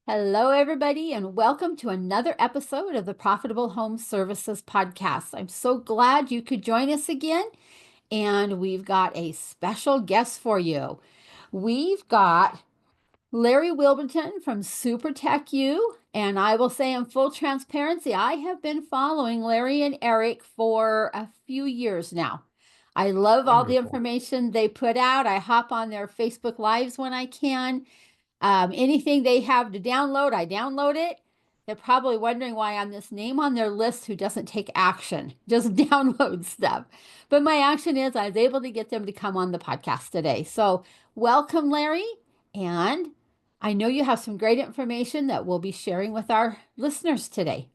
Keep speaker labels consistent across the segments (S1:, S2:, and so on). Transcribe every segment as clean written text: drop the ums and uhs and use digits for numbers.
S1: Hello, everybody, and welcome to another episode of the Profitable Home Services Podcast. I'm so glad you could join us again, and we've got a special guest for you. We've got Larry Wilberton from Super Tech U, and I will say in full transparency, I have been following Larry and Eric for a few years now. I love all the
S2: Wonderful.
S1: information they put out. I hop on their Facebook Lives when I can. Anything they have to download, I download it. They're probably wondering why I'm this name on their list who doesn't take action, just download stuff. But my action is I was able to get them to come on the podcast today. So, welcome, Larry. And I know you have some great information that we'll be sharing with our listeners today.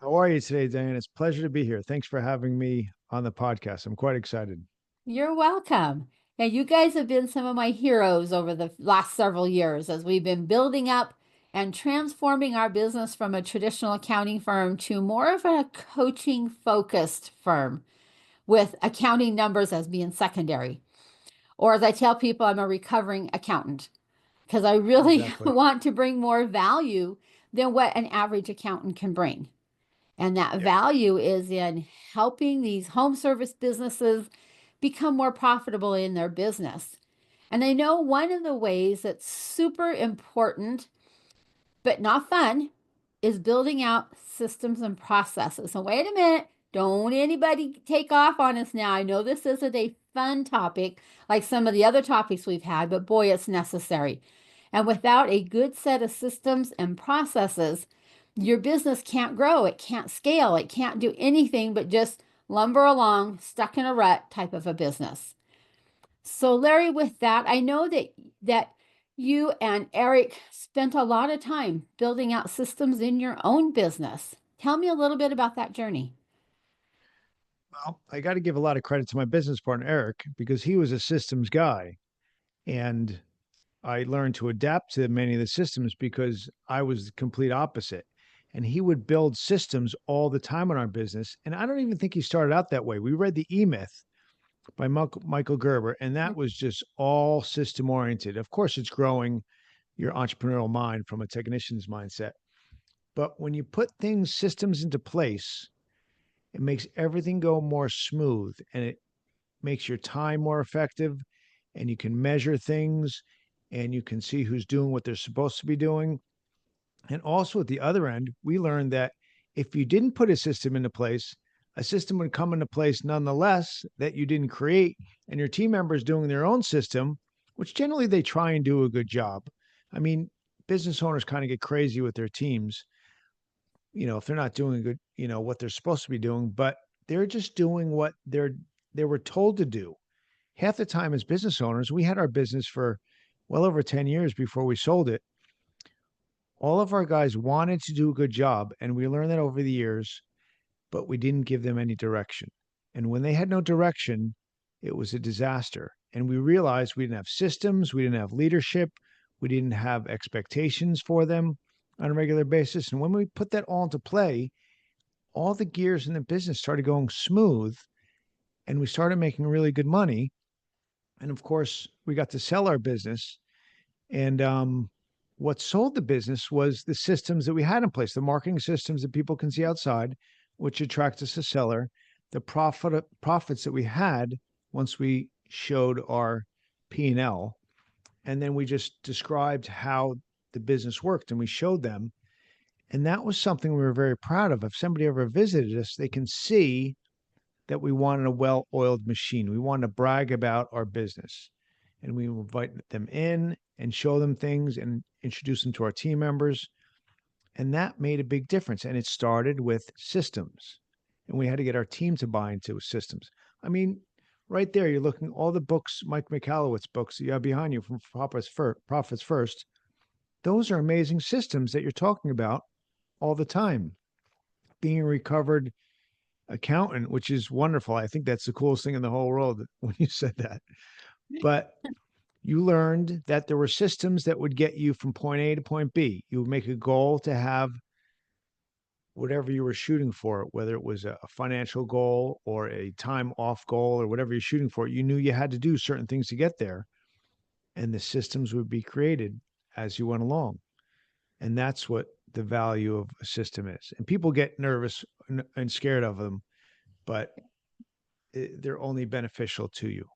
S2: How are you today, Diane? It's a pleasure to be here. Thanks for having me on the podcast. I'm quite excited.
S1: You're welcome. Now, you guys have been some of my heroes over the last several years as we've been building up and transforming our business from a traditional accounting firm to more of a coaching focused firm with accounting numbers as being secondary. Or as I tell people, I'm a recovering accountant because I really
S2: Exactly.
S1: want to bring more value than what an average accountant can bring. And that
S2: Yep.
S1: value is in helping these home service businesses become more profitable in their business. And I know one of the ways that's super important, but not fun, is building out systems and processes. So, wait a minute. Don't anybody take off on us now. I know this isn't a fun topic like some of the other topics we've had, but boy, it's necessary. And without a good set of systems and processes, your business can't grow, it can't scale, it can't do anything but just lumber along, stuck in a rut type of a business. So, Larry, with that, I know that you and Eric spent a lot of time building out systems in your own business. Tell me a little bit about that journey.
S2: Well, I got to give a lot of credit to my business partner, Eric, because he was a systems guy. And I learned to adapt to many of the systems because I was the complete opposite. And he would build systems all the time in our business. And I don't even think he started out that way. We read The E Myth by Michael Gerber, and that was just all system oriented. Of course, it's growing your entrepreneurial mind from a technician's mindset. But when you put things, systems into place, it makes everything go more smooth and it makes your time more effective and you can measure things and you can see who's doing what they're supposed to be doing. And also at the other end, we learned that if you didn't put a system into place, a system would come into place nonetheless that you didn't create, and your team members doing their own system, which generally they try and do a good job. I mean, business owners kind of get crazy with their teams, if they're not doing good, what they're supposed to be doing, but they're just doing what they were told to do. Half the time as business owners, we had our business for well over 10 years before we sold it. All of our guys wanted to do a good job, and we learned that over the years, but we didn't give them any direction. And when they had no direction, it was a disaster. And we realized we didn't have systems, we didn't have leadership, we didn't have expectations for them on a regular basis. And when we put that all into play, all the gears in the business started going smooth and we started making really good money. And of course, we got to sell our business. And what sold the business was the systems that we had in place, the marketing systems that people can see outside, which attracts us a seller, the profits that we had once we showed our P&L. And then we just described how the business worked and we showed them. And that was something we were very proud of. If somebody ever visited us, they can see that we wanted a well oiled machine. We wanted to brag about our business. And we invite them in and show them things and introduce them to our team members. And that made a big difference. And it started with systems. And we had to get our team to buy into systems. I mean, right there, you're looking all the books, Mike Michalowicz books that you have behind you from Profits First. Those are amazing systems that you're talking about all the time. Being a recovered accountant, which is wonderful. I think that's the coolest thing in the whole world when you said that. But you learned that there were systems that would get you from point A to point B. You would make a goal to have whatever you were shooting for, whether it was a financial goal or a time off goal or whatever you're shooting for. You knew you had to do certain things to get there, and the systems would be created as you went along. And that's what the value of a system is. And people get nervous and scared of them, but they're only beneficial to you.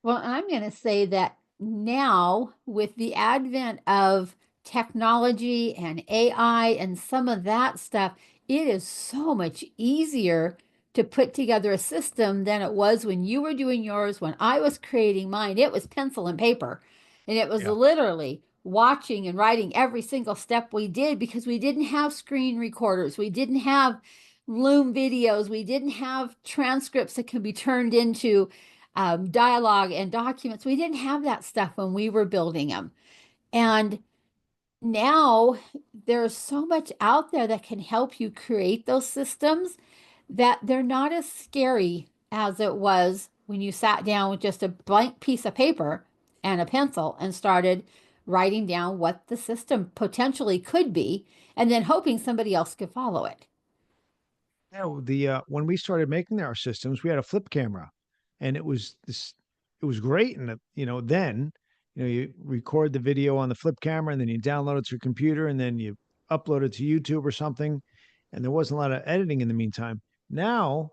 S1: Well, I'm going to say that now, with the advent of technology and AI and some of that stuff, it is so much easier to put together a system than it was when you were doing yours. When I was creating mine, it was pencil and paper. And it was
S2: Yeah.
S1: literally watching and writing every single step we did because we didn't have screen recorders. We didn't have Loom videos. We didn't have transcripts that can be turned into dialogue and documents. We didn't have that stuff when we were building them. And now there's so much out there that can help you create those systems that they're not as scary as it was when you sat down with just a blank piece of paper and a pencil and started writing down what the system potentially could be and then hoping somebody else could follow it.
S2: Yeah, the when we started making our systems, we had a flip camera, and it was this. It was great, and then you record the video on the flip camera, and then you download it to your computer, and then you upload it to YouTube or something, and there wasn't a lot of editing in the meantime. Now,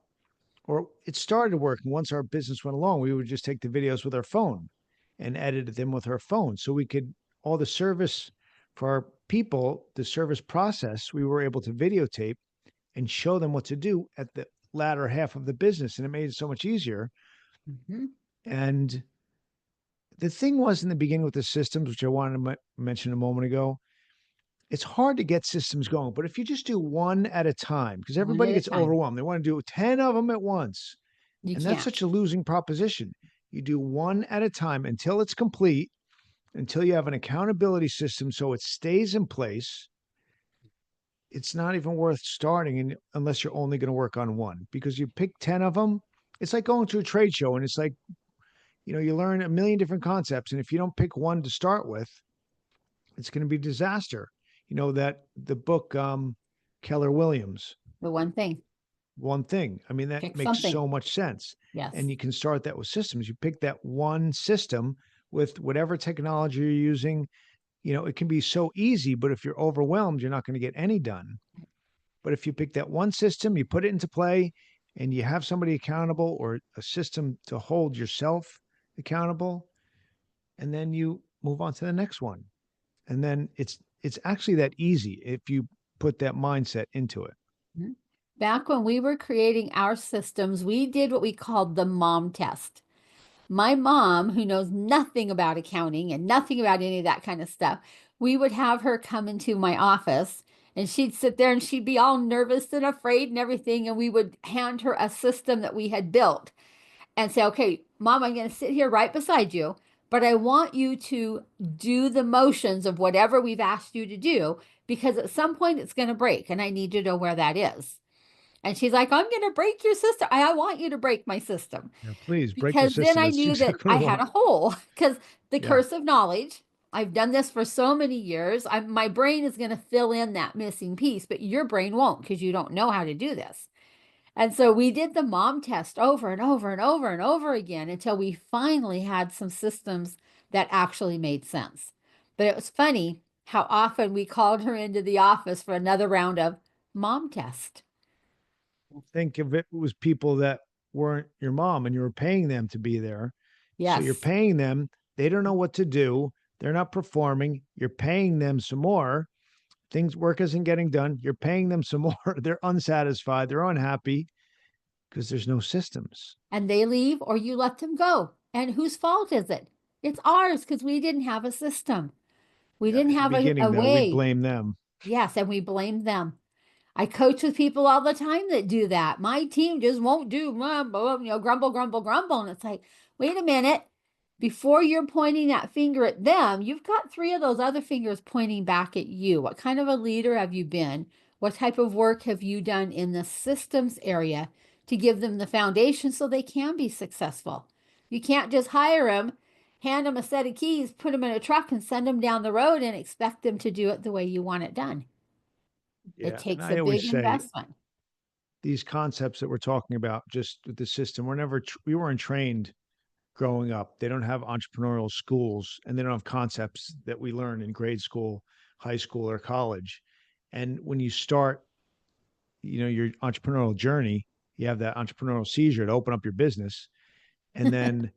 S2: or it started working once our business went along. We would just take the videos with our phone and edit them with our phone, so we could all the service for our people, the service process, we were able to videotape and show them what to do at the latter half of the business. And it made it so much easier.
S1: Mhm.
S2: And the thing was in the beginning with the systems, which I wanted to mention a moment ago, it's hard to get systems going. But if you just do one at a time, because
S1: One
S2: everybody
S1: at a
S2: gets
S1: time.
S2: overwhelmed, they want to do 10 of them at once.
S1: You
S2: And that's
S1: can't.
S2: such a losing proposition. You do one at a time until it's complete, until you have an accountability system so it stays in place. It's not even worth starting unless you're only going to work on one because you pick 10 of them. It's like going to a trade show and it's like, you learn a million different concepts. And if you don't pick one to start with, it's going to be a disaster. That the book, Keller Williams,
S1: The one thing.
S2: One Thing. I mean, that
S1: Pick
S2: makes
S1: something.
S2: so much sense.
S1: Yes.
S2: And you can start that with systems. You pick that one system with whatever technology you're using. It can be so easy, but if you're overwhelmed, you're not going to get any done. But if you pick that one system, you put it into play, and you have somebody accountable or a system to hold yourself accountable, and then you move on to the next one. And then it's actually that easy if you put that mindset into it.
S1: Mhm. Back when we were creating our systems, we did what we called the mom test. My mom, who knows nothing about accounting and nothing about any of that kind of stuff, we would have her come into my office and she'd sit there and she'd be all nervous and afraid and everything. And we would hand her a system that we had built and say, okay, mom, I'm going to sit here right beside you, but I want you to do the motions of whatever we've asked you to do because at some point it's going to break and I need to know where that is. And she's like, I'm going to break your system. I want you to break my system
S2: Yeah, please break the
S1: because then
S2: system.
S1: I
S2: That's
S1: knew that
S2: exactly
S1: I
S2: what I
S1: had
S2: want.
S1: a hole because the
S2: Yeah.
S1: curse of knowledge. I've done this for so many years. My brain is going to fill in that missing piece, but your brain won't because you don't know how to do this. And so we did the mom test over and over and over and over again until we finally had some systems that actually made sense. But it was funny how often we called her into the office for another round of mom test.
S2: Think of it was people that weren't your mom and you were paying them to be there. So you're
S1: Yes.
S2: paying them. They don't know what to do. They're not performing. You're paying them some more. Things work isn't getting done. You're paying them some more. They're unsatisfied. They're unhappy because there's no systems.
S1: And they leave or you let them go. And whose fault is it? It's ours because we didn't have a system. We
S2: Yeah.
S1: didn't
S2: In the
S1: have
S2: beginning,
S1: a
S2: though, we'd
S1: way.
S2: blame them.
S1: Yes, and we blame them. I coach with people all the time that do that. My team just won't do, blah, blah, grumble, grumble, grumble. And it's like, wait a minute. Before you're pointing that finger at them, you've got three of those other fingers pointing back at you. What kind of a leader have you been? What type of work have you done in the systems area to give them the foundation so they can be successful? You can't just hire them, hand them a set of keys, put them in a truck, and send them down the road and expect them to do it the way you want it done. It
S2: Yeah. And
S1: takes a
S2: I always
S1: big
S2: say
S1: investment.
S2: these concepts that we're talking about just with the system, we weren't trained growing up. They don't have entrepreneurial schools and they don't have concepts that we learn in grade school, high school or college. And when you start, your entrepreneurial journey, you have that entrepreneurial seizure to open up your business, and then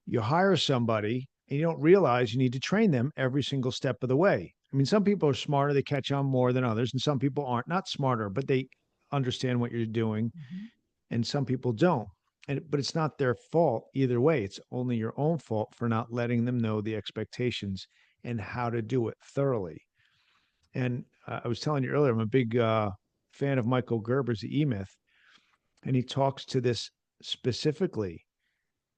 S2: you hire somebody and you don't realize you need to train them every single step of the way. I mean, some people are smarter, they catch on more than others, and some people aren't, not smarter, but they understand what you're doing,
S1: Mhm.
S2: and some people don't. But it's not their fault either way. It's only your own fault for not letting them know the expectations and how to do it thoroughly. And I was telling you earlier, I'm a big fan of Michael Gerber's The E Myth, and he talks to this specifically.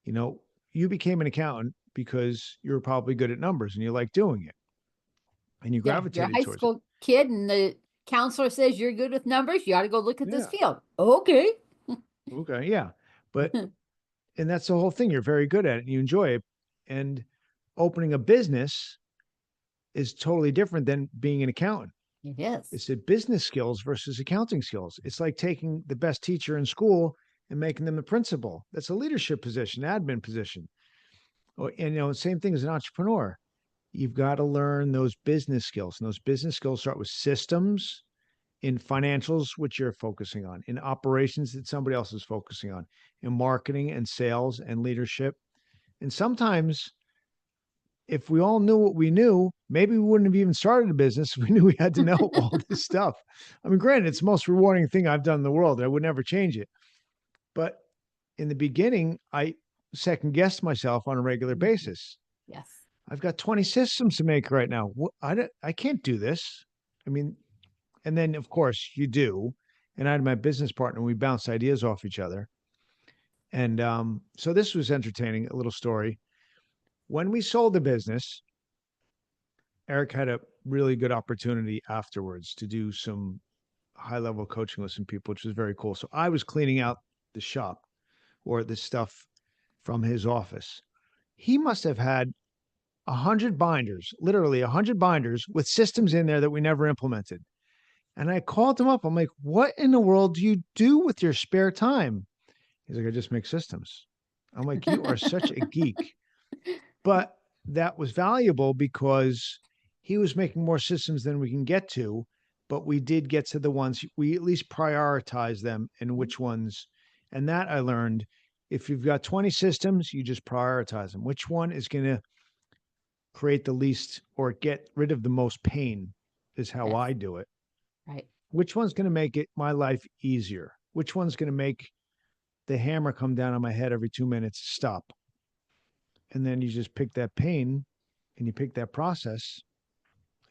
S2: You know, you became an accountant because you were probably good at numbers and you like doing it and you
S1: Yeah, you're a
S2: gravitated
S1: high
S2: towards it.
S1: school kid, and the counselor says you're good with numbers. You ought to go look at this
S2: Yeah.
S1: field. Okay.
S2: Okay. Yeah. But, and that's the whole thing. You're very good at it and you enjoy it. And opening a business is totally different than being an accountant.
S1: It is.
S2: It's the business skills versus accounting skills. It's like taking the best teacher in school and making them the principal. That's a leadership position, admin position. And, same thing as an entrepreneur. You've got to learn those business skills. And those business skills start with systems, in financials, which you're focusing on, in operations that somebody else is focusing on, in marketing and sales and leadership. And sometimes, if we all knew what we knew, maybe we wouldn't have even started a business if we knew we had to know all this stuff. I mean, granted, it's the most rewarding thing I've done in the world. I would never change it. But in the beginning, I second guessed myself on a regular
S1: Mhm.
S2: basis.
S1: Yes.
S2: I've got 20 systems to make right now. I can't do this. I mean, and then of course you do. And I had my business partner, we bounced ideas off each other. And so this was entertaining, a little story. When we sold the business, Eric had a really good opportunity afterwards to do some high level coaching with some people, which was very cool. So I was cleaning out the shop or the stuff from his office. He must have had 100 binders, literally 100 binders with systems in there that we never implemented. And I called him up. I'm like, what in the world do you do with your spare time? He's like, I just make systems. I'm like, you are such a geek. But that was valuable because he was making more systems than we can get to. But we did get to the ones we at least prioritize them and which ones. And that I learned, if you've got 20 systems, you just prioritize them. Which one is going to create the least or get rid of the most pain is how
S1: Yes.
S2: I do it.
S1: Right.
S2: Which one's going to make it my life easier? Which one's going to make the hammer come down on my head every 2 minutes stop? And then you just pick that pain and you pick that process,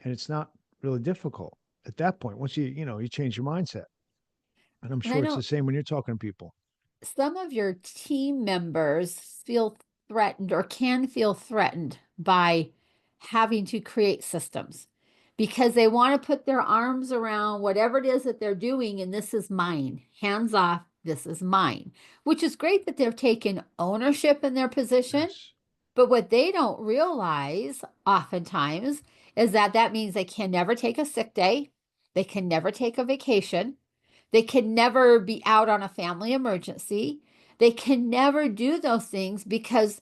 S2: and it's not really difficult at that point. Once you change your mindset. And I'm
S1: And I
S2: sure it's the
S1: know
S2: same when you're talking to people.
S1: some of your team members feel threatened or can feel threatened by having to create systems because they want to put their arms around whatever it is that they're doing, and this is mine, hands off, this is mine, which is great that they've taken ownership in their position.
S2: Yes.
S1: But what they don't realize oftentimes is that that means they can never take a sick day, they can never take a vacation, they can never be out on a family emergency. They can never do those things because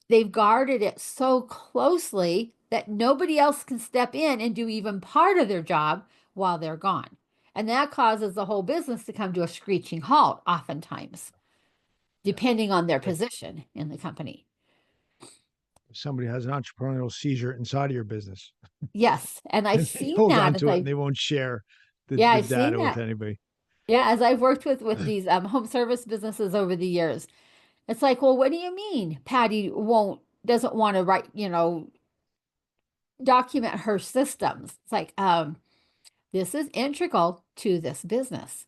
S1: they've guarded it so closely that nobody else can step in and do even part of their job while they're gone. And that causes the whole business to come to a screeching halt, oftentimes,
S2: Yeah.
S1: depending on their
S2: Like
S1: position in the company.
S2: if somebody has an entrepreneurial seizure inside of your business
S1: Yes. And I've
S2: and they
S1: seen
S2: hold
S1: that
S2: on
S1: as
S2: to it and
S1: I,
S2: they won't share the,
S1: yeah,
S2: the
S1: I've seen
S2: data with
S1: that.
S2: anybody.
S1: Yeah, as I've worked with these home service businesses over the years. It's like, well, what do you mean Patty doesn't want to write, document her systems? It's like, this is integral to this business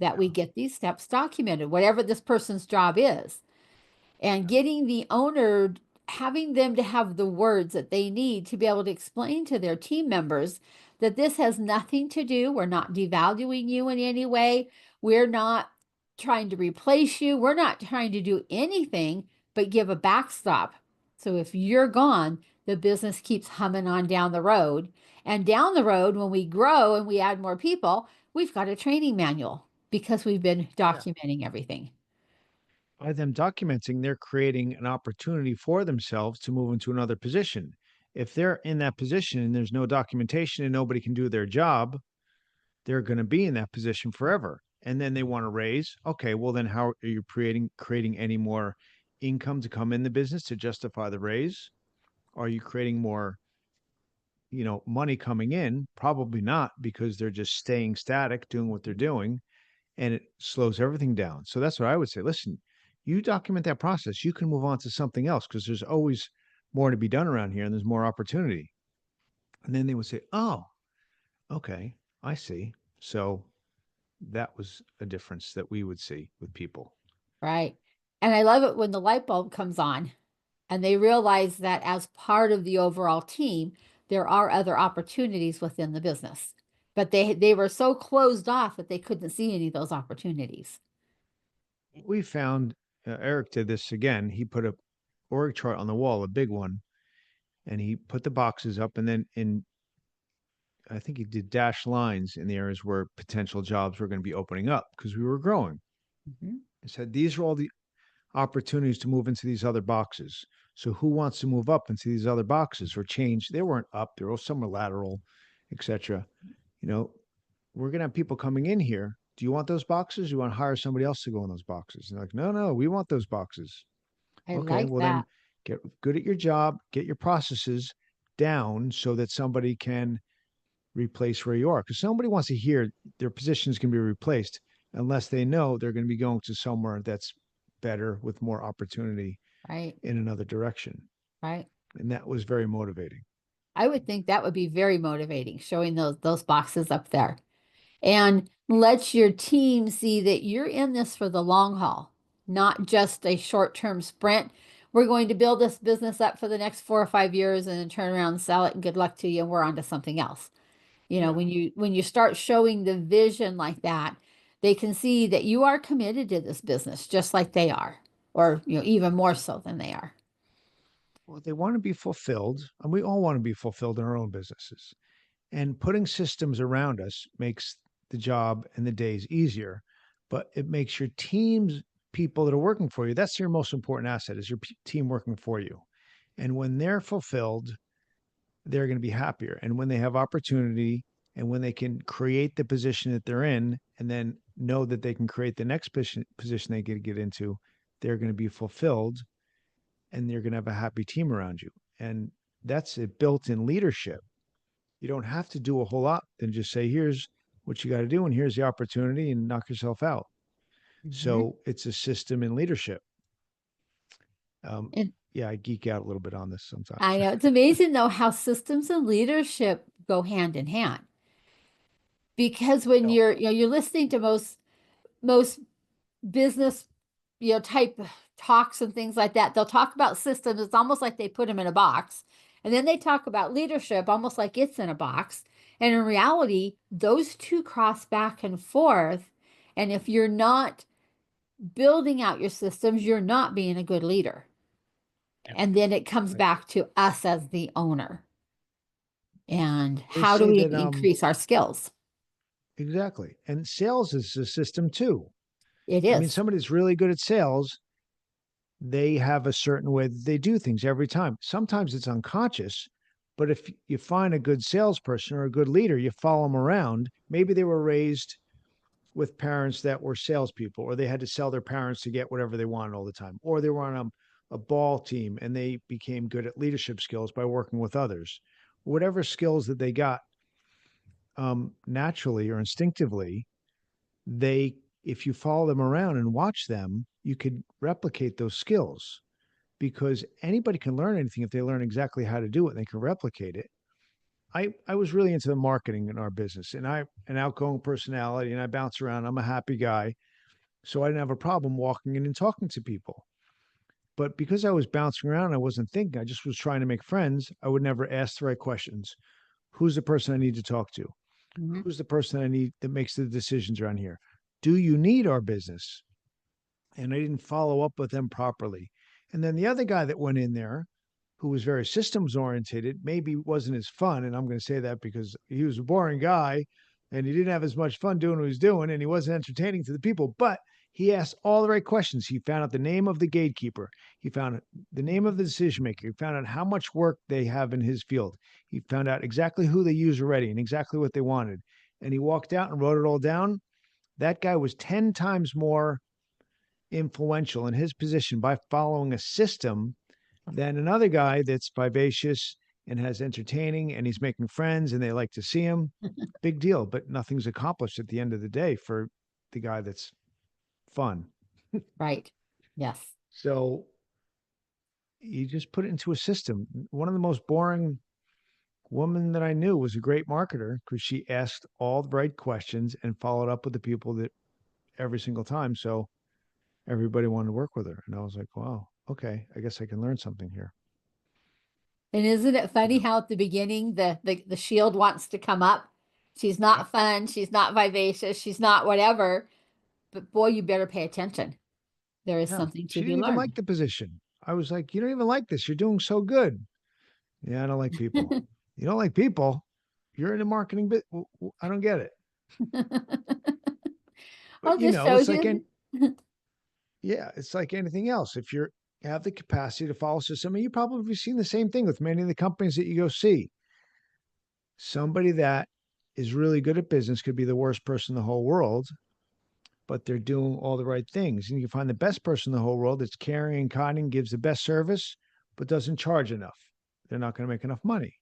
S1: that we
S2: Yeah.
S1: get these steps documented, whatever this person's job is, and getting the owner, having them to have the words that they need to be able to explain to their team members that this has nothing to do, we're not devaluing you in any way, we're not trying to replace you, we're not trying to do anything but give a backstop. So if you're gone, the business keeps humming on down the road. And down the road, when we grow and we add more people, we've got a training manual because we've been
S2: Yeah.
S1: documenting everything.
S2: By them documenting, they're creating an opportunity for themselves to move into another position. if they're in that position and there's no documentation and nobody can do their job, they're going to be in that position forever. And then they want to raise. Okay, well then how are you creating any more income to come in the business to justify the raise? Are you creating more, money coming in? Probably not, because they're just staying static, doing what they're doing, and it slows everything down. So that's what I would say. Listen, you document that process, you can move on to something else because there's always more to be done around here and there's more opportunity. And then they would say, "Oh, okay, I see." So that was a difference that we would see with people.
S1: Right. And I love it when the light bulb comes on and they realize that as part of the overall team, there are other opportunities within the business. But they were so closed off that they couldn't see any of those opportunities.
S2: We found Eric did this again. He put a org chart on the wall, a big one, and he put the boxes up, and then in I think he did dash lines in the areas where potential jobs were going to be opening up because we were growing.
S1: Mhm.
S2: He said these are all the opportunities to move into these other boxes. So who wants to move up into these other boxes or change? They weren't up; they were some were lateral, etc. You know, we're going to have people coming in here. Do you want those boxes? You want to hire somebody else to go in those boxes? And they're like, no, no, we want those boxes.
S1: I
S2: Okay,
S1: like
S2: well then
S1: that.
S2: get good at your job, get your processes down so that somebody can replace where you are. Because somebody wants to hear their positions can be replaced unless they know they're going to be going to somewhere that's better with more opportunity
S1: Right.
S2: in another direction.
S1: Right.
S2: And that was very motivating.
S1: I would think that would be very motivating, showing those boxes up there. And let your team see that you're in this for the long haul, not just a short-term sprint. We're going to build this business up for the next 4 or 5 years and then turn around and sell it and good luck to you and we're on to something else.
S2: Yeah.
S1: When you start showing the vision like that, they can see that you are committed to this business just like they are, or even more so than they are.
S2: Well, they want to be fulfilled, and we all want to be fulfilled in our own businesses. And putting systems around us makes the job and the days easier, but it makes your teams, people that are working for you, that's your most important asset is your team working for you. And when they're fulfilled, they're going to be happier. And when they have opportunity and when they can create the position that they're in and then know that they can create the next position they get into, they're going to be fulfilled and you're going to have a happy team around you. And that's a built in leadership. You don't have to do a whole lot than just say, here's what you got to do, and here's the opportunity, and knock yourself out.
S1: Mhm.
S2: So it's a system in leadership. Um,
S1: And
S2: yeah, I geek out a little bit on this
S1: I
S2: sometimes.
S1: know it's amazing though how systems and leadership go hand in hand. Because when
S2: Yeah.
S1: you're listening to most business type talks and things like that, they'll talk about systems. It's almost like they put them in a box, and then they talk about leadership almost like it's in a box. And in reality, those two cross back and forth. And if you're not building out your systems, you're not being a good leader.
S2: Yeah.
S1: And then it comes
S2: Right.
S1: back to us as the owner. And
S2: They
S1: how do
S2: say
S1: we
S2: that
S1: increase our skills?
S2: exactly. And sales is a system too.
S1: It
S2: I mean,
S1: is.
S2: somebody's really good at sales, they have a certain way that they do things every time. Sometimes it's unconscious, but if you find a good salesperson or a good leader, you follow them around. Maybe they were raised with parents that were salespeople, or they had to sell their parents to get whatever they wanted all the time, or they were on a ball team and they became good at leadership skills by working with others. Whatever skills that they got naturally or instinctively, they if you follow them around and watch them, you could replicate those skills because anybody can learn anything if they learn exactly how to do it and they can replicate it. I was really into the marketing in our business and I an outgoing personality and I bounce around. I'm a happy guy. So I didn't have a problem walking in and talking to people. But because I was bouncing around, I wasn't thinking. I just was trying to make friends. I would never ask the right questions. Who's the person I need to talk to?
S1: Mhm.
S2: Who's the person I need that makes the decisions around here? Do you need our business? And I didn't follow up with them properly. And then the other guy that went in there, who was very systems oriented, maybe wasn't as fun. And I'm going to say that because he was a boring guy and he didn't have as much fun doing what he was doing and he wasn't entertaining to the people, but He asked all the right questions. He found out the name of the gatekeeper. He found the name of the
S1: Mhm.
S2: decision maker. He found out how much work they have in his field. He found out exactly who they use already and exactly what they wanted. And he walked out and wrote it all down. That guy was 10 times more influential in his position by following a system than another guy that's vivacious and has entertaining and he's making friends and they like to see him. Big deal, but nothing's accomplished at the end of the day for the guy that's fun.
S1: Right. Yes.
S2: So you just put it into a system. One of the most boring women that I knew was a great marketer because she asked all the right questions and followed up with the people that every single time. So everybody wanted to work with her. And I was like, wow, okay, I guess I can learn something here.
S1: And isn't it
S2: You
S1: funny
S2: know?
S1: how at the beginning the shield wants to come up? She's
S2: Yeah.
S1: not fun, she's not vivacious, she's not whatever, but boy, you better pay attention. There is
S2: Yeah.
S1: something to
S2: She
S1: be
S2: didn't even like
S1: learned.
S2: the position. I was like, you don't even like this. You're doing so good. Yeah, I don't like people. You don't like people? You're in the marketing bit. I don't get it. But
S1: Well,
S2: you
S1: this
S2: know, it's
S1: shows
S2: like
S1: you.
S2: yeah, it's like anything else. If you have the capacity to follow system, and you probably seen the same thing with many of the companies that you go see. Somebody that is really good at business could be the worst person in the whole world, but they're doing all the right things. And you can find the best person in the whole world that's caring and kind, gives the best service, but doesn't charge enough. They're not going to make enough money.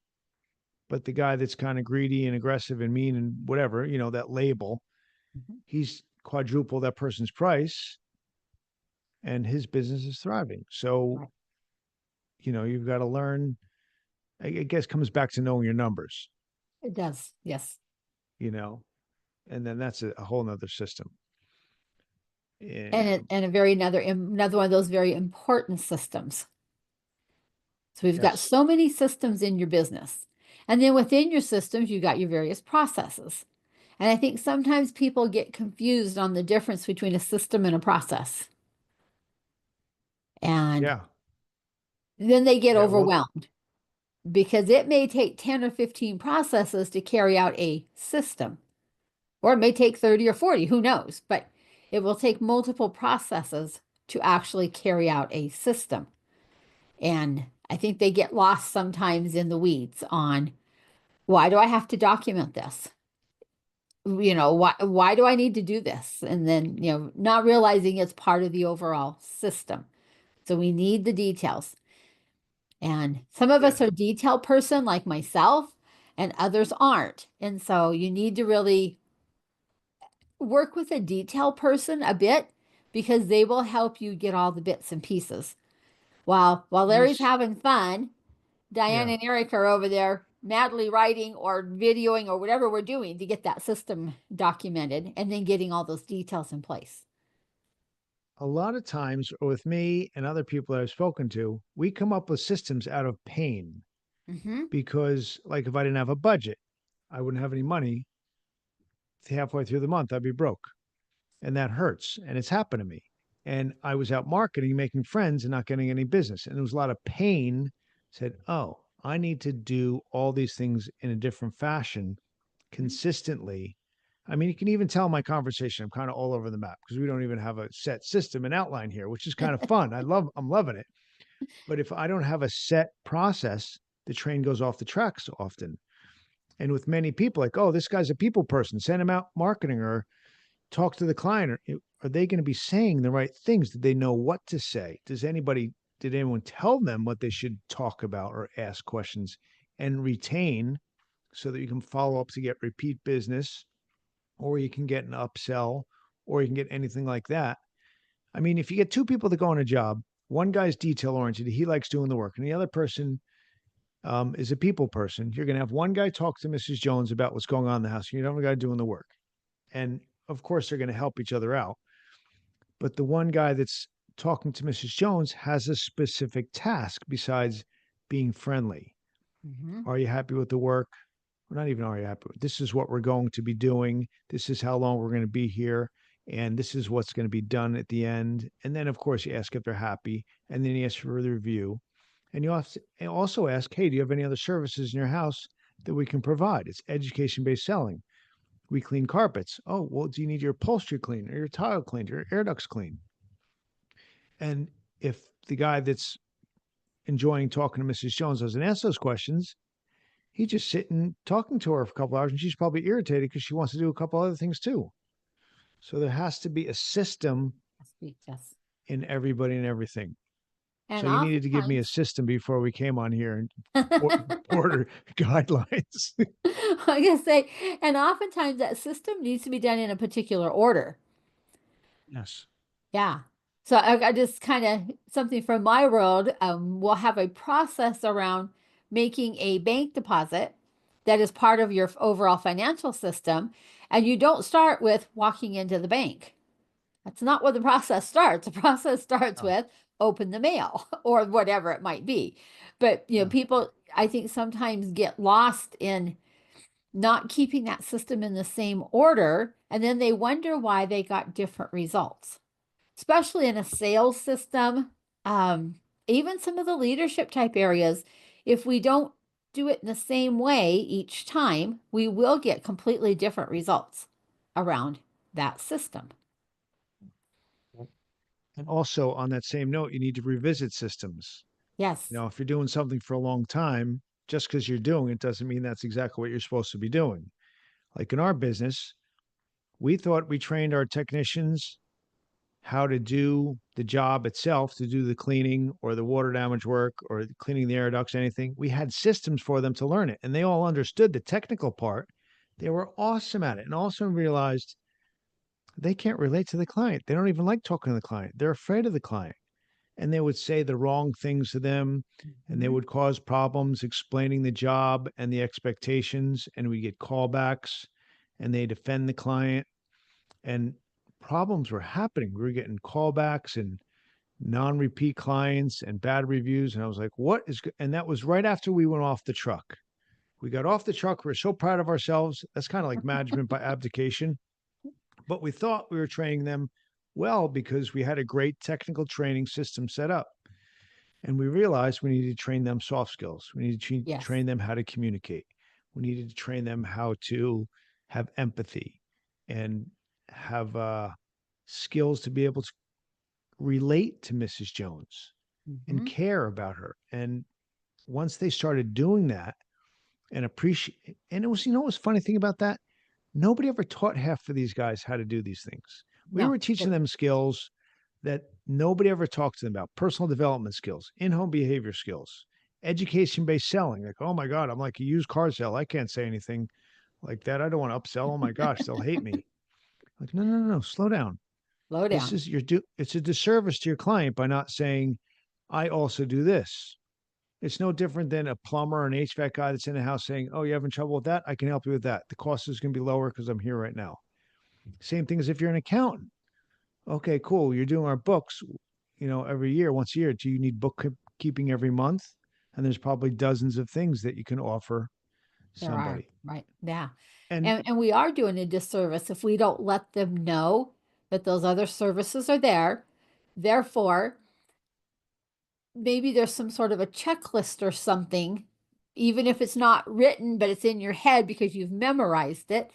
S2: But the guy that's kind of greedy and aggressive and mean and whatever, that label,
S1: Mhm.
S2: he's quadruple that person's price and his business is thriving. So,
S1: Right.
S2: you've got to learn, I guess comes back to knowing your numbers,
S1: It does. Yes.
S2: you know, and then that's a whole nother system.
S1: And
S2: Yeah.
S1: a very another one of those very important systems. So we've got
S2: Yes.
S1: so many systems in your business. And then within your systems, you've got your various processes. And I think sometimes people get confused on the difference between a system and a process. And
S2: Yeah.
S1: then they get
S2: Yeah. Well,
S1: overwhelmed because it may take 10 or 15 processes to carry out a system, or it may take 30 or 40, who knows? But it will take multiple processes to actually carry out a system. And I think they get lost sometimes in the weeds on why do I have to document this? Why do I need to do this? And then, not realizing it's part of the overall system. So we need the details. And some of us
S2: yeah.
S1: are detail person like myself, and others aren't. And so you need to really work with a detail person a bit because they will help you get all the bits and pieces. While
S2: And
S1: Larry's
S2: there's,
S1: having fun, Diane
S2: yeah,
S1: and Eric are over there madly writing or videoing or whatever we're doing to get that system documented and then getting all those details in place.
S2: a lot of times with me and other people that I've spoken to, we come up with systems out of pain
S1: Mm-hmm.
S2: because, like, if I didn't have a budget, I wouldn't have any money halfway through the month, I'd be broke. And that hurts. And it's happened to me. And I was out marketing, making friends and not getting any business. And there was a lot of pain. Said, oh, I need to do all these things in a different fashion consistently. I mean, you can even tell my conversation. I'm kind of all over the map because we don't even have a set system and outline here, which is kind of fun. I'm loving it. But if I don't have a set process, the train goes off the tracks often. And with many people, like, oh, this guy's a people person, send him out marketing or talk to the client. Are they going to be saying the right things? Did they know what to say? Did anyone tell them what they should talk about or ask questions and retain so that you can follow up to get repeat business or you can get an upsell or you can get anything like that? I mean, if you get two people that go on a job, one guy's detail oriented, he likes doing the work, and the other person is a people person. You're going to have one guy talk to Mrs. Jones about what's going on in the house, and you have a guy doing the work. And of course, they're going to help each other out. But the one guy that's talking to Mrs. Jones has a specific task besides being friendly.
S1: Mm-hmm.
S2: Are you happy with the work? We're not even are you happy with this is what we're going to be doing. This is how long we're going to be here. And this is what's going to be done at the end. And then, of course, you ask if they're happy. And then you ask for the review. And you also ask, hey, do you have any other services in your house that we can provide? It's education based selling. We clean carpets. Oh, well, do you need your upholstery cleaned or your tile cleaned or your air ducts cleaned? And if the guy that's enjoying talking to Mrs. Jones doesn't answer those questions, he's just sitting talking to her for a couple hours and she's probably irritated because she wants to do a couple other things too. So there has to be a system
S1: Yes.
S2: in everybody and everything. So
S1: And
S2: you needed to give me a
S1: oftentimes,
S2: system before we came on here and order guidelines.
S1: I guess say, and oftentimes that system needs to be done in a particular order.
S2: Yes.
S1: Yeah. So I just kind of something from my world. We'll have a process around making a bank deposit that is part of your overall financial system. And you don't start with walking into the bank. That's not where the process starts. The process starts
S2: Oh,
S1: with open the mail or whatever it might be. But,
S2: yeah.
S1: people, I think sometimes get lost in not keeping that system in the same order. And then they wonder why they got different results, especially in a sales system, um, even some of the leadership type areas. If we don't do it in the same way each time, we will get completely different results around that system.
S2: And also on that same note, you need to revisit systems.
S1: Yes,
S2: If you're doing something for a long time, just because you're doing it doesn't mean that's exactly what you're supposed to be doing. Like in our business, we thought we trained our technicians how to do the job itself, to do the cleaning or the water damage work or cleaning the air ducts, anything. We had systems for them to learn it, and they all understood the technical part. They were awesome at it, and also realized they can't relate to the client. They don't even like talking to the client. They're afraid of the client. And they would say the wrong things to them and they
S1: mhm,
S2: would cause problems explaining the job and the expectations. And we get callbacks and they defend the client. And problems were happening. We were getting callbacks and non repeat clients and bad reviews. And I was like, what is, and that was right after we went off the truck. We got off the truck. We are so proud of ourselves. That's kind of like management by abdication. But we thought we were training them well because we had a great technical training system set up. And we realized we needed to train them soft skills. We needed to
S1: yes,
S2: train them how to communicate. We needed to train them how to have empathy and have skills to be able to relate to Mrs. Jones and
S1: mhm,
S2: care about her. And once they started doing that and appreciate, and it was, it was funny thing about that? Nobody ever taught half of these guys how to do these things. We
S1: no,
S2: were teaching
S1: but
S2: them skills that nobody ever talked to them about: personal development skills, in home behavior skills, education based selling. Like, oh my God, I'm like a used car sale. I can't say anything like that. I don't want to upsell. Oh my gosh, they'll hate me. Like, no, no, no, no, slow down.
S1: slow
S2: This
S1: down.
S2: is it's a disservice to your client by not saying, I also do this. It's no different than a plumber or an HVAC guy that's in the house saying, oh, you're having trouble with that? I can help you with that. The cost is going to be lower because I'm here right now. Same thing as if you're an accountant. Okay, cool. You're doing our books, every year, once a year. Do you need bookkeeping every month? And there's probably dozens of things that you can offer
S1: There are,
S2: somebody.
S1: right? Yeah.
S2: And
S1: And we are doing a disservice if we don't let them know that those other services are there. Therefore, maybe there's some sort of a checklist or something, even if it's not written, but it's in your head because you've memorized it,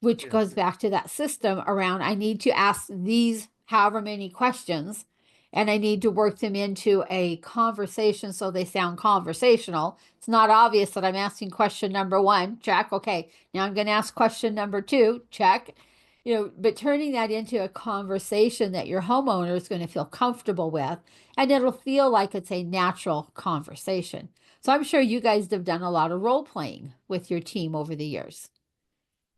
S1: which
S2: yeah,
S1: goes back to that system around I need to ask these however many questions and I need to work them into a conversation so they sound conversational. It's not obvious that I'm asking question number one, check. Okay, now I'm going to ask question number two, check. But turning that into a conversation that your homeowner is going to feel comfortable with, and it'll feel like it's a natural conversation. So I'm sure you guys have done a lot of role playing with your team over the years.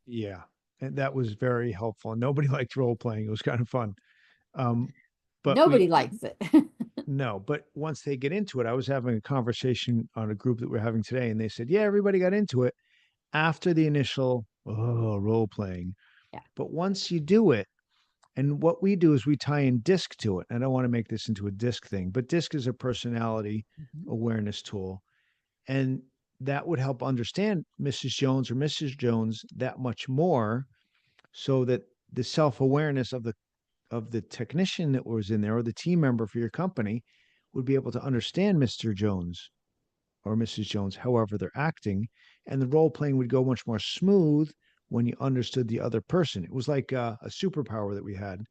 S2: yeah. And that was very helpful. And nobody liked role playing. It was kind of fun. Um, but
S1: Nobody likes it.
S2: no, but once they get into it, I was having a conversation on a group that we're having today, and they said, yeah, everybody got into it after the initial role playing.
S1: Yeah.
S2: But once you do it, and what we do is we tie in DISC to it. I don't want to make this into a DISC thing, but DISC is a personality
S1: Mhm.
S2: awareness tool. And that would help understand Mrs. Jones or Mrs. Jones that much more so that the self-awareness of the technician that was in there or the team member for your company would be able to understand Mr. Jones or Mrs. Jones, however they're acting, and the role playing would go much more smooth when you understood the other person. It was like a superpower that we had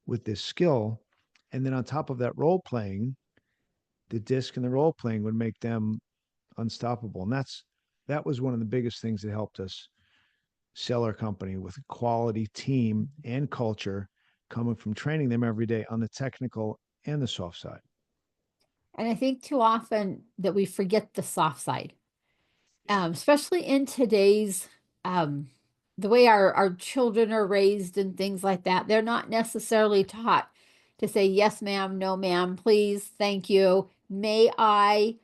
S2: with this skill. And then on top of that, role playing, the disc and the role playing would make them unstoppable. And that was one of the biggest things that helped us sell our company, with a quality team and culture coming from training them every day on the technical and the soft side.
S1: And I think too often that we forget the soft side, especially in today's um, the way our children are raised and things like that. They're not necessarily taught to say yes, ma'am, no, ma'am, please, thank you, may I,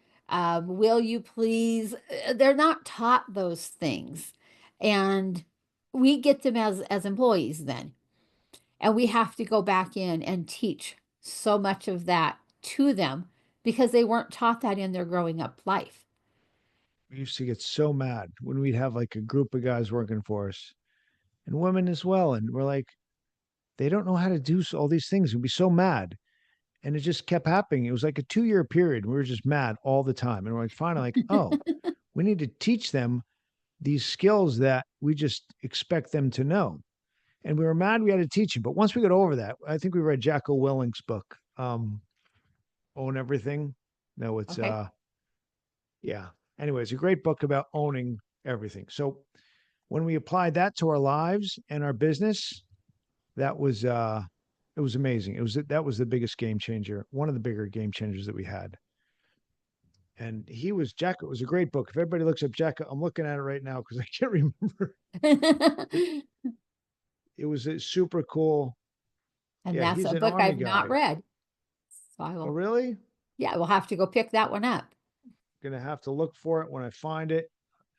S1: will you please? They're not taught those things, and we get them as employees then, and we have to go back in and teach so much of that to them because they weren't taught that in their growing up life.
S2: We used to get so mad when we'd have like a group of guys working for us, and women as well. And we're like, they don't know how to do all these things. We'd be so mad. And it just kept happening. It was like a 2 year period. We were just mad all the time. And we're like, finally, like, oh, we need to teach them these skills that we just expect them to know. And we were mad we had to teach them. But once we got over that, I think we read Jocko Willink's book, Own Everything. No, it's
S1: Okay.
S2: yeah. Anyway, it's a great book about owning everything. So when we applied that to our lives and our business, that was it was amazing. That was the biggest game changer, one of the bigger game changers that we had. And he was Jacko. It was a great book. If everybody looks up Jacko, I'm looking at it right now because I can't remember. It was a super cool.
S1: And
S2: Yeah,
S1: that's
S2: he's
S1: a
S2: an
S1: book
S2: army
S1: I've not
S2: guy.
S1: read. So I
S2: Oh,
S1: will,
S2: really?
S1: yeah, we'll have to go pick that one up.
S2: Gonna have to look for it when I find it.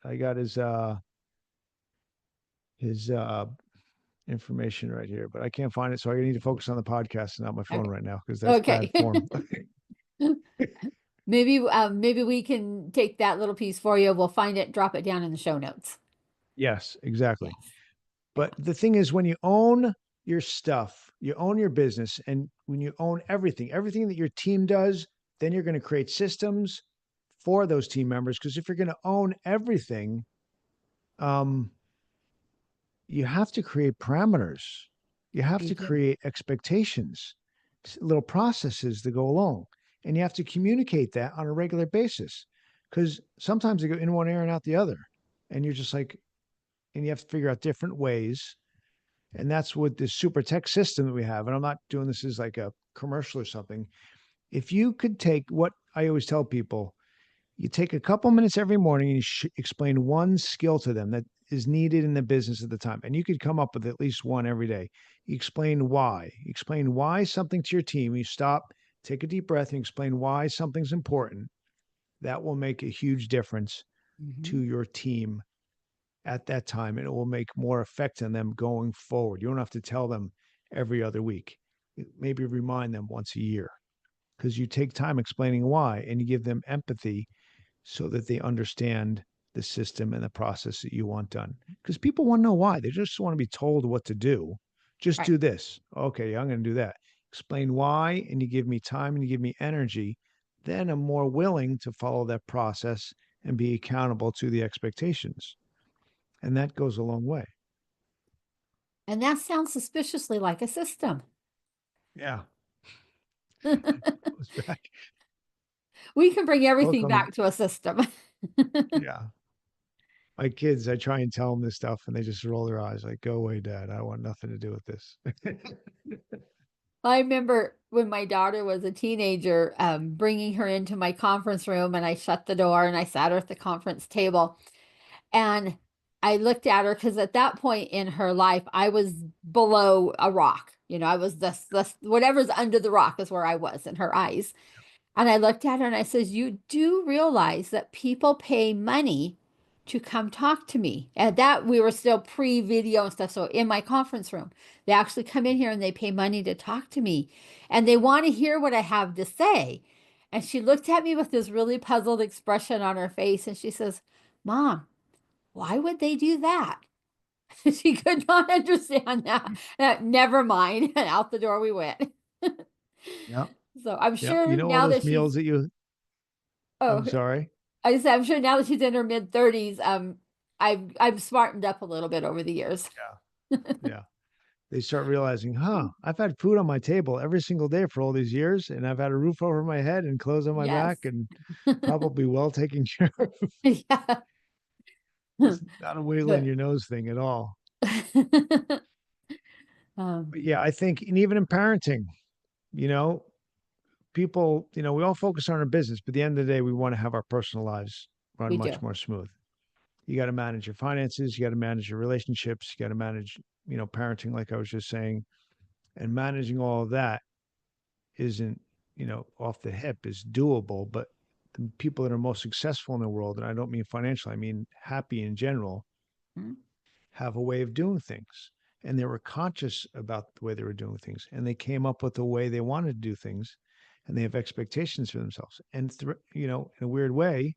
S2: I got his information right here, but I can't find it, so I need to focus on the podcast and not my phone
S1: Okay.
S2: right now because that's bad
S1: Okay.
S2: form.
S1: Maybe we can take that little piece for you. We'll find it, drop it down in the show notes.
S2: Yes, exactly.
S1: Yes.
S2: But
S1: Yeah.
S2: the thing is, when you own your stuff, you own your business, and when you own everything that your team does, then you're going to create systems for those team members. Because if you're going to own everything, um, you have to create parameters. You have
S1: You
S2: to
S1: do.
S2: create expectations, little processes that go along, and you have to communicate that on a regular basis. Because sometimes they go in one ear and out the other, and you're just like, and you have to figure out different ways. And that's what this super tech system that we have. And I'm not doing this as like a commercial or something. If you could take what I always tell people, you take a couple minutes every morning and you explain one skill to them that is needed in the business at the time. And you could come up with at least one every day. You explain why. You explain why something to your team. You stop, take a deep breath, and explain why something's important. That will make a huge difference
S1: Hmm.
S2: to your team at that time, and it will make more effect on them going forward. You don't have to tell them every other week. Maybe remind them once a year, because you take time explaining why and you give them empathy so that they understand the system and the process that you want done. Because people want to know why. They just want to be told what to do. Just
S1: Right.
S2: do this. Okay, I'm going to do that. Explain why, and you give me time and you give me energy. Then I'm more willing to follow that process and be accountable to the expectations. And that goes a long way.
S1: And that sounds suspiciously like a system.
S2: Yeah. Goes back.
S1: We can bring
S2: Book
S1: everything
S2: on the
S1: back to a system.
S2: yeah. My kids, I try and tell them this stuff and they just roll their eyes like, go away, dad. I want nothing to do with this.
S1: I remember when my daughter was a teenager, bringing her into my conference room, and I shut the door and I sat her at the conference table. And I looked at her because at that point in her life, I was below a rock. I was this whatever's under the rock is where I was in her eyes. And I looked at her and I says, "You do realize that people pay money to come talk to me." And that we were still pre-video and stuff. So in my conference room, they actually come in here and they pay money to talk to me. And they want to hear what I have to say. And she looked at me with this really puzzled expression on her face and she says, "Mom, why would they do that?" She could not understand that. Never mind. And out the door we went.
S2: Yeah.
S1: So I'm
S2: Yeah. You
S1: sure
S2: know, all
S1: now
S2: those
S1: that she's,
S2: meals that you, I'm
S1: oh,
S2: sorry.
S1: I said, I'm sure now that she's in her mid 30s, I've smartened up a little bit over the years.
S2: Yeah. Yeah. They start realizing, huh, I've had food on my table every single day for all these years, and I've had a roof over my head and clothes on my
S1: Yes.
S2: back and probably well taken care of.
S1: Yeah.
S2: It's not a wiggle in
S1: But
S2: your nose thing at all.
S1: um,
S2: But yeah, I think, and even in parenting, you know, people, we all focus on our business, but at the end of the day, we want to have our personal lives run
S1: we
S2: much
S1: do.
S2: more smooth. You got to manage your finances, you got to manage your relationships, you got to manage, parenting, like I was just saying, and managing all of that isn't, off the hip is doable, but the people that are most successful in the world, and I don't mean financially, I mean happy in general,
S1: Mhm.
S2: have a way of doing things. And they were conscious about the way they were doing things. And they came up with the way they wanted to do things. And they have expectations for themselves. And, in a weird way,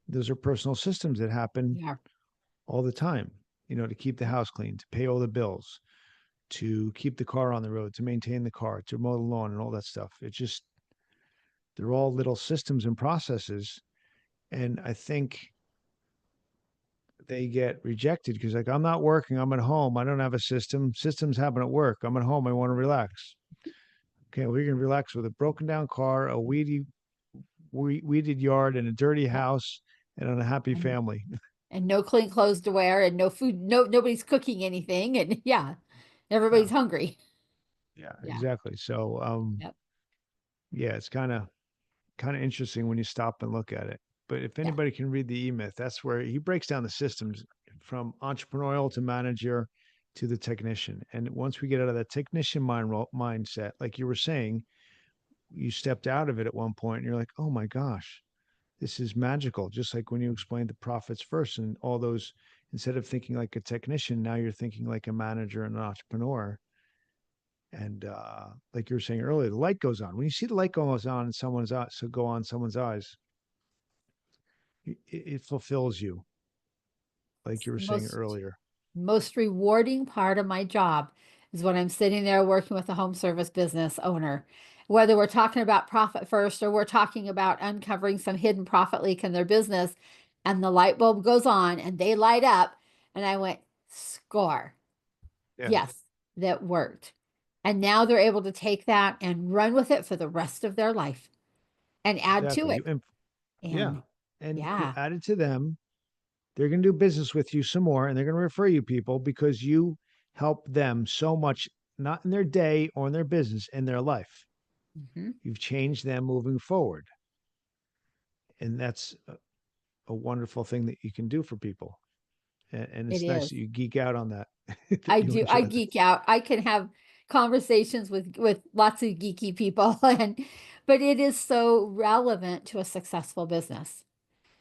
S2: those are personal systems that happen
S1: Yeah.
S2: all the time, to keep the house clean, to pay all the bills, to keep the car on the road, to maintain the car, to mow the lawn and all that stuff. It's just, they're all little systems and processes. And I think they get rejected because, like, I'm not working, I'm at home, I don't have a system. Systems happen at work. I'm at home, I want to relax. Okay, well, you're gonna relax with a broken down car, a weeded yard, and a dirty
S1: Yep.
S2: house, and an unhappy
S1: And
S2: family.
S1: and no clean clothes to wear and no food, nobody's cooking anything, and yeah,
S2: Yeah,
S1: everybody's hungry.
S2: yeah,
S1: Yeah.
S2: exactly. So,
S1: Yep.
S2: yeah, it's kind of interesting when you stop and look at it. But if
S1: Yeah.
S2: anybody can read the E Myth, that's where he breaks down the systems from entrepreneurial to manager to the technician. And once we get out of that technician mindset, like you were saying, you stepped out of it at one point and you're like, oh my gosh, this is magical. Just like when you explained the profits first and all those, instead of thinking like a technician, now you're thinking like a manager and an entrepreneur. And like you were saying earlier, the light goes on. When you see the light goes on in someone's eyes, so go on someone's eyes, it fulfills you, like
S1: It's
S2: you were
S1: the
S2: saying earlier.
S1: most rewarding part of my job is when I'm sitting there working with a home service business owner. Whether we're talking about profit first or we're talking about uncovering some hidden profit leak in their business, and the light bulb goes on and they light up, and I went, score.
S2: Yeah,
S1: Yes, that worked. And now they're able to take that and run with it for the rest of their life and add to
S2: exactly.
S1: it.
S2: Yeah,
S1: And
S2: and you
S1: yeah,
S2: added to them. They're going to do business with you some more, and they're going to refer you people because you help them so much, not in their day or in their business, in their life.
S1: mhm,
S2: You've changed them moving forward, and that's a wonderful thing that you can do for people. And
S1: it
S2: it's nice
S1: is.
S2: that you geek out on that, that
S1: I
S2: you
S1: do. I
S2: enjoy that.
S1: geek out. I can have conversations with lots of geeky people and but it is so relevant to a successful business.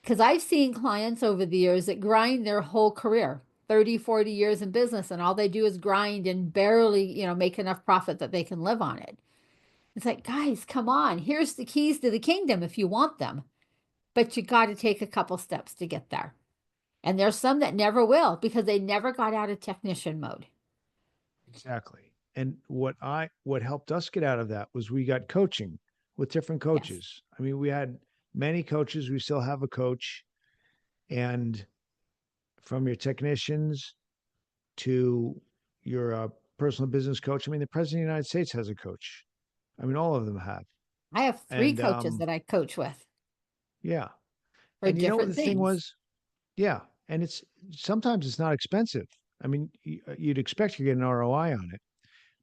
S1: Because I've seen clients over the years that grind their whole career, 30, 40 years in business, and all they do is grind and barely, make enough profit that they can live on it. It's like, guys, come on. Here's the keys to the kingdom if you want them. But you got to take a couple steps to get there. And there's some that never will because they never got out of technician mode.
S2: Exactly. And what helped us get out of that was we got coaching with different
S1: Yes.
S2: coaches. I mean, we had many coaches. We still have a coach, and from your technicians to your personal business coach. I mean, the president of the United States has a coach. I mean, all of them have.
S1: I have three
S2: And
S1: coaches that I coach with
S2: yeah.
S1: for
S2: And you know what
S1: different
S2: the thing
S1: things.
S2: was? Yeah. And it's sometimes it's not expensive. I mean, you'd expect you get an ROI on it.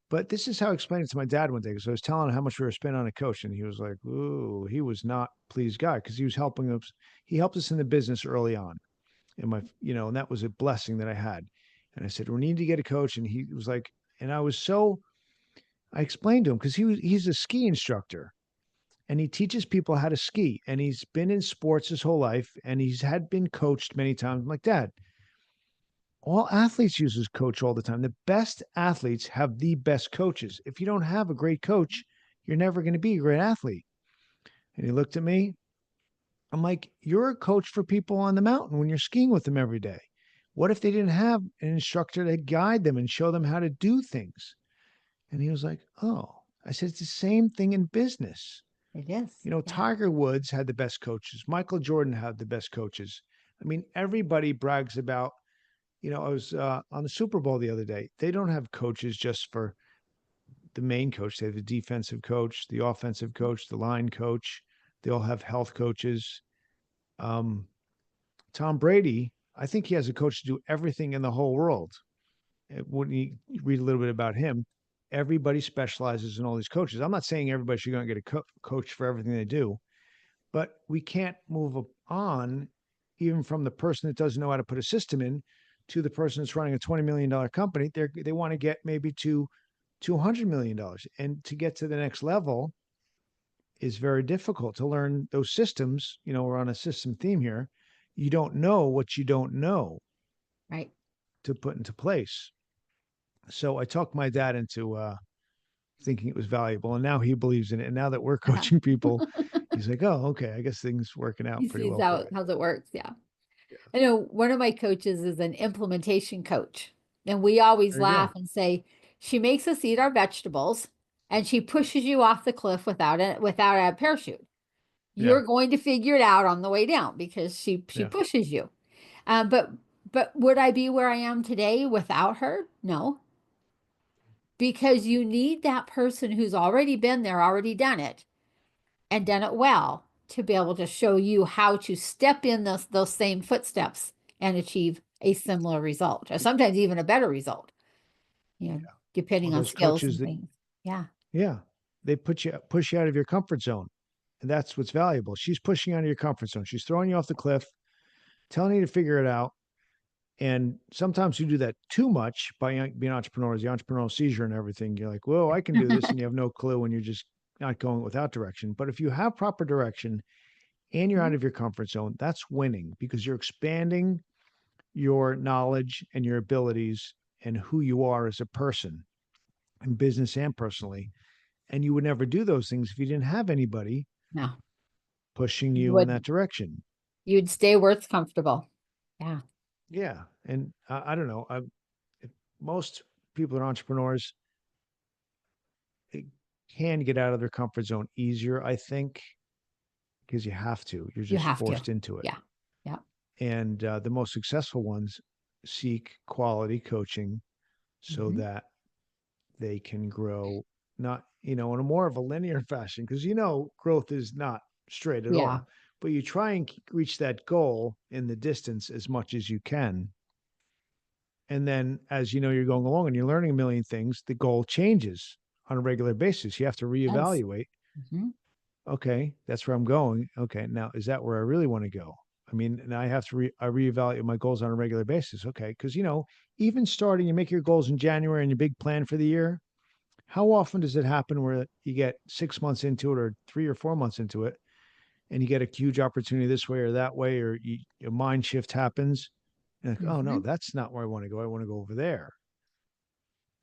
S2: But this is how I explained it to my dad one day because I was telling him how much we were spending on a coach, and he was like, "Ooh," he was not pleased guy because he was helping us. He helped us in the business early on, and and that was a blessing that I had. And I said, "We need to get a coach," and he was like, and I explained to him because he's a ski instructor and he teaches people how to ski, and he's been in sports his whole life, and he's had been coached many times. I'm like, Dad, all athletes use his coach all the time. The best athletes have the best coaches. If you don't have a great coach, you're never going to be a great athlete. And he looked at me. I'm like, you're a coach for people on the mountain when you're skiing with them every day. What if they didn't have an instructor to guide them and show them how to do things? And he was like, oh, I said, it's the same thing in business.
S1: It is. Yeah.
S2: Tiger Woods had the best coaches. Michael Jordan had the best coaches. I mean, everybody brags about, I was on the Super Bowl the other day. They don't have coaches just for the main coach. They have the defensive coach, the offensive coach, the line coach. They all have health coaches. Um, Tom Brady, I think he has a coach to do everything in the whole world. When you read a little bit about him, everybody specializes in all these coaches. I'm not saying everybody should go and get a coach for everything they do, but we can't move on even from the person that doesn't know how to put a system in to the person that's running a $20 million company. They want to get maybe to $200 million, and to get to the next level is very difficult. To learn those systems, we're on a system theme here. You don't know what you don't know
S1: Right.
S2: to put into place. So I talked my dad into thinking it was valuable, and now he believes in it. And now that we're
S1: Uh-huh.
S2: coaching people, he's like, "Oh, okay, I guess things working out
S1: He
S2: pretty
S1: sees
S2: well for you."
S1: how it works. Yeah.
S2: Yeah,
S1: I know one of my coaches is an implementation coach, and we always
S2: there you
S1: laugh
S2: go.
S1: and say she makes us eat our vegetables and she pushes you off the cliff without a parachute.
S2: Yeah,
S1: You're going to figure it out on the way down because she
S2: yeah,
S1: pushes you. But would I be where I am today without her? No, because you need that person who's already been there, already done it, and done it well to be able to show you how to step in those same footsteps and achieve a similar result, or sometimes even a better result, you know,
S2: yeah. Well,
S1: depending on
S2: those
S1: skills
S2: coaches
S1: and
S2: that,
S1: things. Yeah.
S2: yeah, they push you out of your comfort zone, and that's what's valuable. She's pushing you out of your comfort zone. She's throwing you off the cliff, telling you to figure it out. And sometimes you do that too much by being entrepreneurs, the entrepreneurial seizure and everything. You're like, whoa, I can do this. And you have no clue, and you're just not going without direction. But if you have proper direction and you're out
S1: Mhm.
S2: of your comfort zone, that's winning, because you're expanding your knowledge and your abilities and who you are as a person in business and personally. And you would never do those things if you didn't have anybody
S1: No,
S2: pushing
S1: you
S2: you in
S1: would
S2: that direction.
S1: you'd stay where it's comfortable. Yeah.
S2: Yeah. And I don't know. Most people are entrepreneurs, they can get out of their comfort zone easier, I think, because you have to. You're
S1: You
S2: just
S1: have to.
S2: forced into it.
S1: Yeah. Yeah.
S2: And the most successful ones seek quality coaching so
S1: Hmm.
S2: that they can grow, not, in a more of a linear fashion, because, growth is not straight at
S1: Yeah.
S2: all. But you try and reach that goal in the distance as much as you can. And then, as you know, you're going along and you're learning a million things, the goal changes on a regular basis. You have to
S1: Yes.
S2: reevaluate.
S1: Hmm.
S2: Okay, that's where I'm going. Okay, now is that where I really want to go? I mean, and I have to I reevaluate my goals on a regular basis. Okay, because even starting, you make your goals in January and your big plan for the year. How often does it happen where you get 6 months into it, or 3 or 4 months into it, and you get a huge opportunity this way or that way, or your mind shift happens? And like, oh no,
S1: Hmm.
S2: that's not where I want to go. I want to go over there.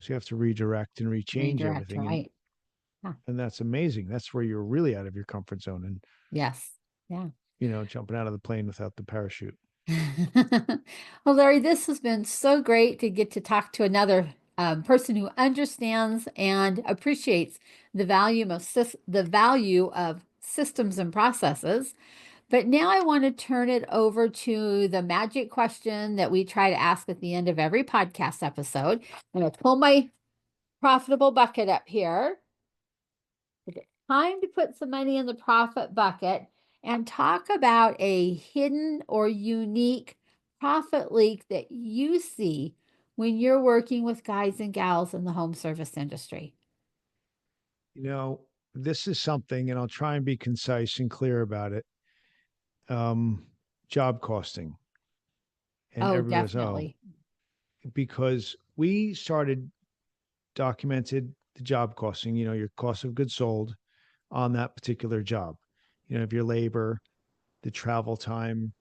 S2: So you have to redirect and rechange
S1: Redirect,
S2: everything, and
S1: right? Yeah.
S2: and that's amazing. That's where you're really out of your comfort zone, and
S1: Yes. Yeah.
S2: jumping out of the plane without the parachute.
S1: Well, Larry, this has been so great to get to talk to another person who understands and appreciates the value of systems and processes. But now I want to turn it over to the magic question that we try to ask at the end of every podcast episode. I'm going to pull my profitable bucket up here. Okay, time to put some money in the profit bucket and talk about a hidden or unique profit leak that you see when you're working with guys and gals in the home service industry.
S2: You know, this is something, and I'll try and be concise and clear about it. Um, Job costing, and
S1: Oh,
S2: everybody goes, "Oh,"
S1: definitely.
S2: because we started documented the job costing. Your cost of goods sold on that particular job. Of your labor, the travel time,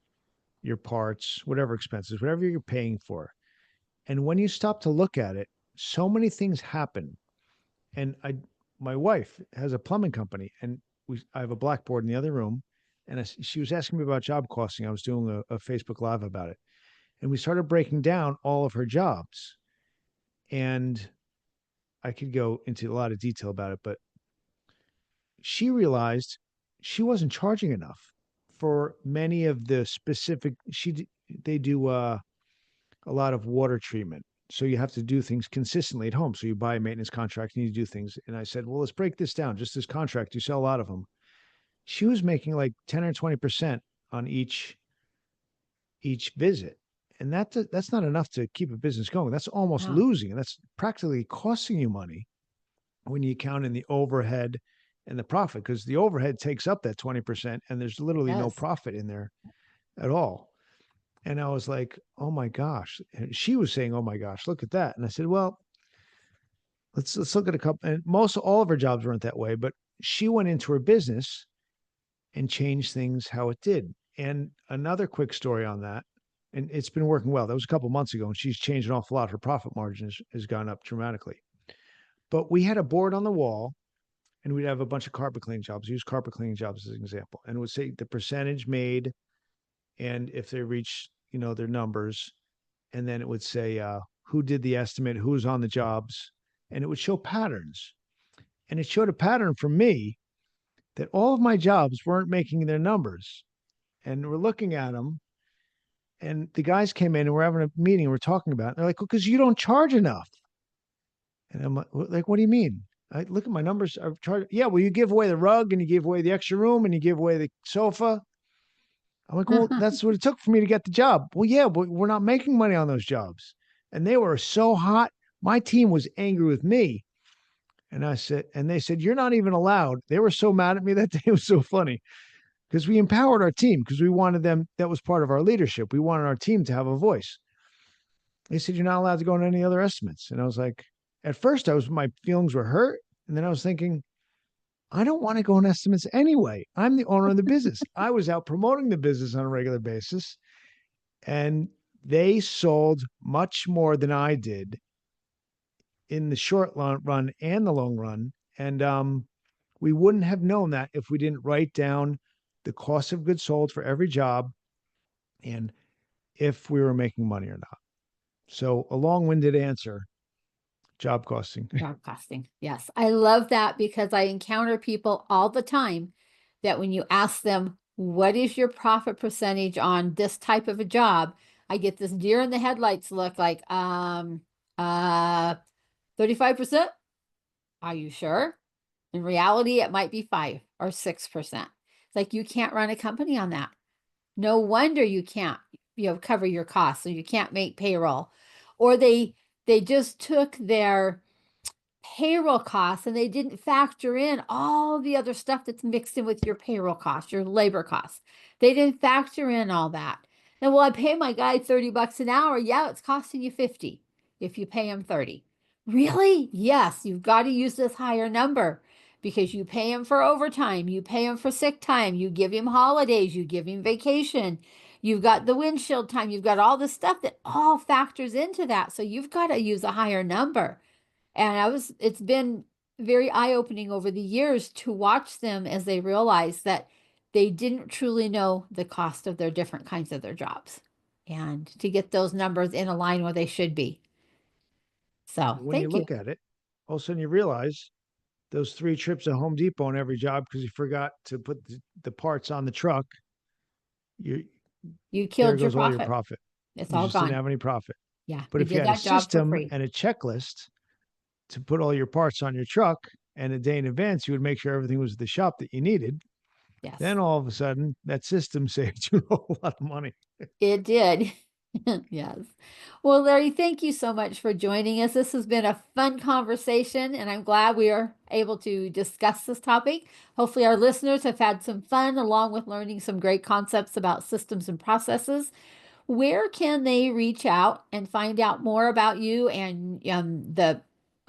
S2: your parts, whatever expenses, whatever you're paying for. And when you stop to look at it, so many things happen. And my wife has a plumbing company, and I have a blackboard in the other room, and she was asking me about job costing. I was doing a Facebook Live about it, and we started breaking down all of her jobs. And I could go into a lot of detail about it, but she realized she wasn't charging enough for many of the specific, they do a lot of water treatment. So you have to do things consistently at home. So you buy a maintenance contract and you do things. And I said, well, let's break this down. Just this contract, you sell a lot of them. She was making like 10 or 20% on each visit. And that's not enough to keep a business going. That's almost
S1: Wow.
S2: losing. And that's practically costing you money when you count in the overhead and the profit, because the overhead takes up that 20% and there's literally no
S1: Yes.
S2: profit in there at all. And I was like, oh my gosh. And she was saying, oh my gosh, look at that. And I said, well, let's look at a couple. And most all of her jobs weren't that way, but she went into her business and changed things how it did. And another quick story on that, and it's been working well. That was a couple months ago, and she's changed an awful lot. Her profit margin has gone up dramatically. But we had a board on the wall, and we'd have a bunch of carpet cleaning jobs. Use carpet cleaning jobs as an example, and it would say the percentage made, and if they reach, their numbers, and then it would say who did the estimate, who's on the jobs, and it would show patterns. And it showed a pattern for me that all of my jobs weren't making their numbers. And we're looking at them, and the guys came in and we're having a meeting. And we're talking about it. They're like, well, because you don't charge enough. And I'm like, what do you mean? I look at my numbers. I've charged. Yeah, well, you give away the rug and you give away the extra room and you give away the sofa. I'm like, well, that's what it took for me to get the job. Well, yeah, but we're not making money on those jobs. And they were so hot. My team was angry with me. And I said, and they said, you're not even allowed. They were so mad at me that day. It was so funny because we empowered our team because we wanted them. That was part of our leadership. We wanted our team to have a voice. They said, you're not allowed to go on any other estimates. And I was like, at first, my feelings were hurt. And then I was thinking, I don't want to go on estimates anyway. I'm the owner of the business. I was out promoting the business on a regular basis, and they sold much more than I did in the short run and the long run. And we wouldn't have known that if we didn't write down the cost of goods sold for every job and if we were making money or not. So, a long winded answer, job costing.
S1: Job costing. Yes. I love that because I encounter people all the time that when you ask them, what is your profit percentage on this type of a job? I get this deer in the headlights look like, 35%. Are you sure? In reality, it might be 5 or 6%. It's like you can't run a company on that. No wonder you can't, cover your costs, so you can't make payroll. Or they just took their payroll costs and they didn't factor in all the other stuff that's mixed in with your payroll costs, your labor costs. They didn't factor in all that. And well, I pay my guy $30 an hour. Yeah, it's costing you 50 if you pay him 30. Really? Yes, you've got to use this higher number because you pay him for overtime, you pay him for sick time, you give him holidays, you give him vacation. You've got the windshield time, you've got all the stuff that all factors into that. So you've got to use a higher number. And it's been very eye-opening over the years to watch them as they realize that they didn't truly know the cost of their different kinds of their jobs and to get those numbers in a line where they should be. So
S2: When you
S1: thank you.
S2: look at it, all of a sudden you realize those 3 trips to Home Depot on every job because you forgot to put the parts on the truck, you
S1: You
S2: there
S1: killed your
S2: goes all your
S1: profit.
S2: profit.
S1: It's
S2: You
S1: all
S2: just didn't
S1: gone.
S2: have any profit.
S1: Yeah,
S2: But
S1: you
S2: if you
S1: did
S2: had a
S1: that job for
S2: system
S1: free.
S2: and a checklist to put all your parts on your truck and a day in advance, you would make sure everything was at the shop that you needed.
S1: Yes,
S2: Then all of a sudden, that system saved you a whole lot of money.
S1: it did. Yes. Well, Larry, thank you so much for joining us. This has been a fun conversation, and I'm glad we are able to discuss this topic. Hopefully, our listeners have had some fun along with learning some great concepts about systems and processes. Where can they reach out and find out more about you and the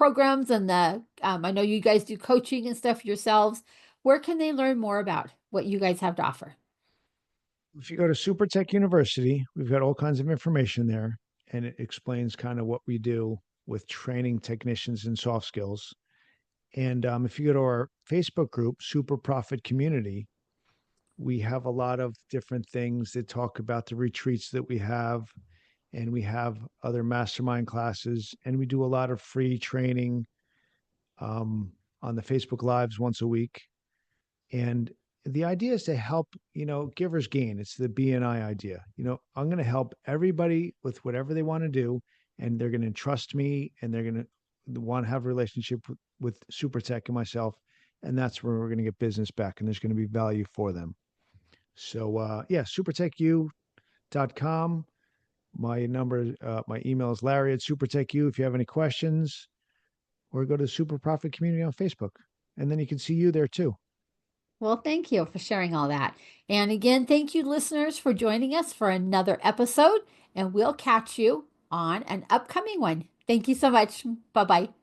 S1: programs and I know you guys do coaching and stuff yourselves. Where can they learn more about what you guys have to offer?
S2: If you go to Super Tech University, we've got all kinds of information there, and it explains kind of what we do with training technicians in soft skills. And if you go to our Facebook group, Super Profit Community, we have a lot of different things that talk about the retreats that we have, and we have other mastermind classes, and we do a lot of free training um, on the Facebook Lives once a week. And the idea is to help, givers gain. It's the BNI idea. I'm going to help everybody with whatever they want to do, and they're going to trust me, and they're going to want to have a relationship with Super Tech and myself, and that's where we're going to get business back, and there's going to be value for them. So yeah, supertechu.com. My email is Larry at supertechu. If you have any questions, or go to Super Profit Community on Facebook, and then you can see you there too.
S1: Well, thank you for sharing all that. And again, thank you, listeners, for joining us for another episode. And we'll catch you on an upcoming one. Thank you so much. Bye bye.